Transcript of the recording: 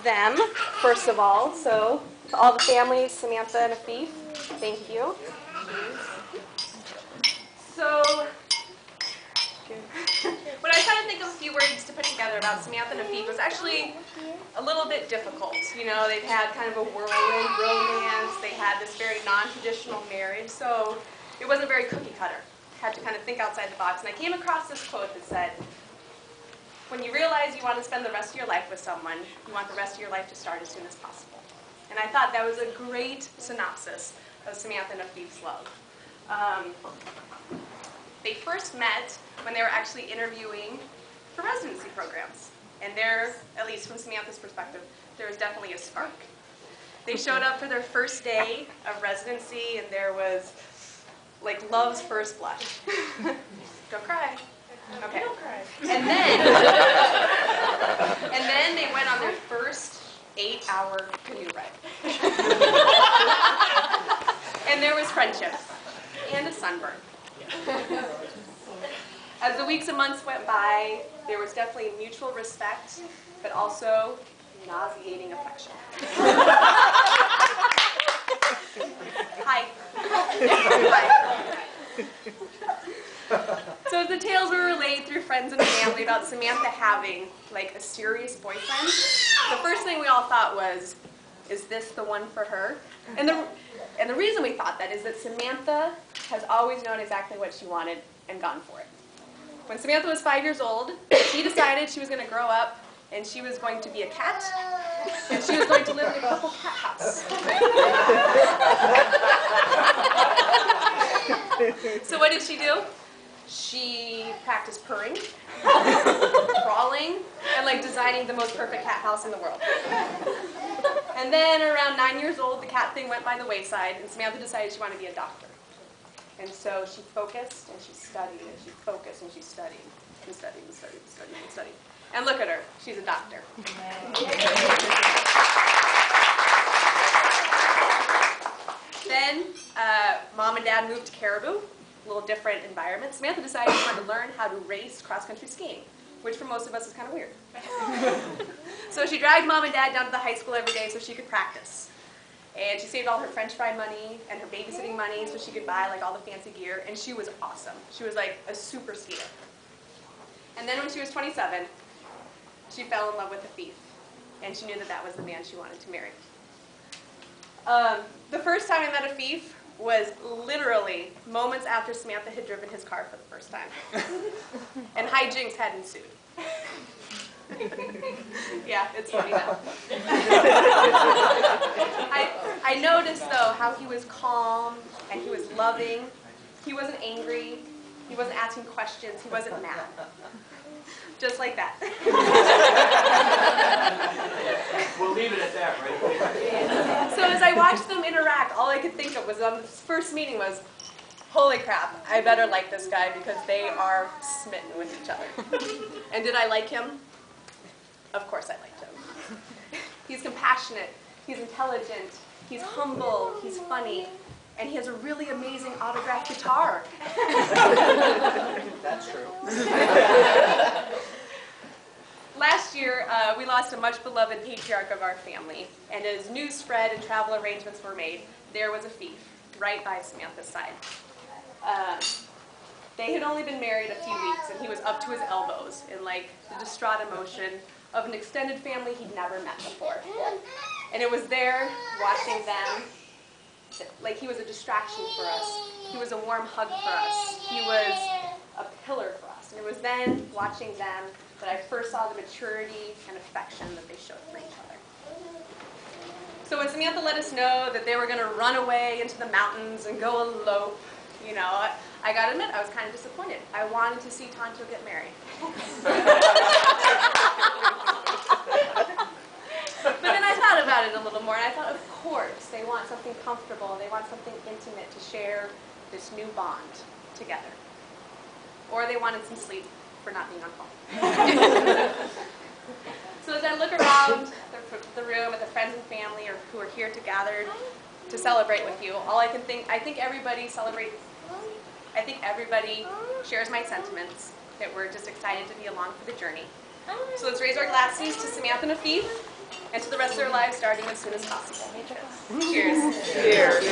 them, first of all. So to all the families, Samantha and Afif, thank you. So when I tried to think of a few words to put together about Samantha and Afif, it was actually a little bit difficult. You know, they've had kind of a whirlwind romance. They had this very non-traditional marriage, so it wasn't very cookie cutter. Had to kind of think outside the box. And I came across this quote that said, when you realize you want to spend the rest of your life with someone, you want the rest of your life to start as soon as possible. And I thought that was a great synopsis of Samantha and Afif's love. They first met when they were actually interviewing for residency programs. And there, at least from Samantha's perspective, there was definitely a spark. They showed up for their first day of residency, and there was like love's first blush. Don't cry. Okay. Don't cry. And then they went on their first 8-hour canoe ride. And there was friendship and a sunburn. As the weeks and months went by, there was definitely mutual respect, but also nauseating affection. Hi. Hi. So as the tales were relayed through friends and family about Samantha having like a serious boyfriend, the first thing we all thought was, is this the one for her? And the reason we thought that is that Samantha has always known exactly what she wanted and gone for it. When Samantha was 5 years old, she decided she was going to grow up and she was going to be a cat, and she was going to live in a couple cat house. So what did she do? She practiced purring, crawling, and like designing the most perfect cat house in the world. And then around 9 years old, the cat thing went by the wayside, and Samantha decided she wanted to be a doctor. And so she focused, and she studied, and she focused, and she studied, and studied, and studied, and studied, and studied. And look at her. She's a doctor. Then Mom and Dad moved to Caribou, a little different environment. Samantha decided she wanted to learn how to race cross-country skiing, which for most of us is kind of weird. So she dragged Mom and Dad down to the high school every day so she could practice. And she saved all her French fry money and her babysitting money so she could buy like all the fancy gear, and she was awesome. She was like a super skier. And then when she was 27, she fell in love with Afif, and she knew that that was the man she wanted to marry. The first time I met Afif was literally moments after Samantha had driven his car for the first time. And hijinks had ensued. Yeah, it's funny now. I noticed, though, how he was calm and he was loving. He wasn't angry. He wasn't asking questions. He wasn't mad. Just like that. We'll leave it at that, right? So as I watched them interact, all I could think of was on the first meeting was, holy crap, I better like this guy because they are smitten with each other. And did I like him? Of course I liked him. He's compassionate, he's intelligent, he's humble, he's funny, and he has a really amazing autographed guitar. That's true. Last year, we lost a much beloved patriarch of our family, and as news spread and travel arrangements were made, there was Afif, right by Samantha's side. They had only been married a few weeks, and he was up to his elbows in like the distraught emotion of an extended family he'd never met before. And it was there, watching them, like he was a distraction for us. He was a warm hug for us. He was a pillar for us. And it was then, watching them, that I first saw the maturity and affection that they showed for each other. So when Samantha let us know that they were going to run away into the mountains and go elope, you know, I got to admit, I was kind of disappointed. I wanted to see Tonto get married. But then I thought about it a little more, and I thought, of course, they want something comfortable. They want something intimate to share this new bond together. Or they wanted some sleep for not being on call. So as I look around the room at the friends and family who are here to gather to celebrate with you, all I can think, I think everybody shares my sentiments, that we're just excited to be along for the journey. So let's raise our glasses to Samantha and Afif. and to the rest of their lives starting as soon as possible. Cheers. Cheers.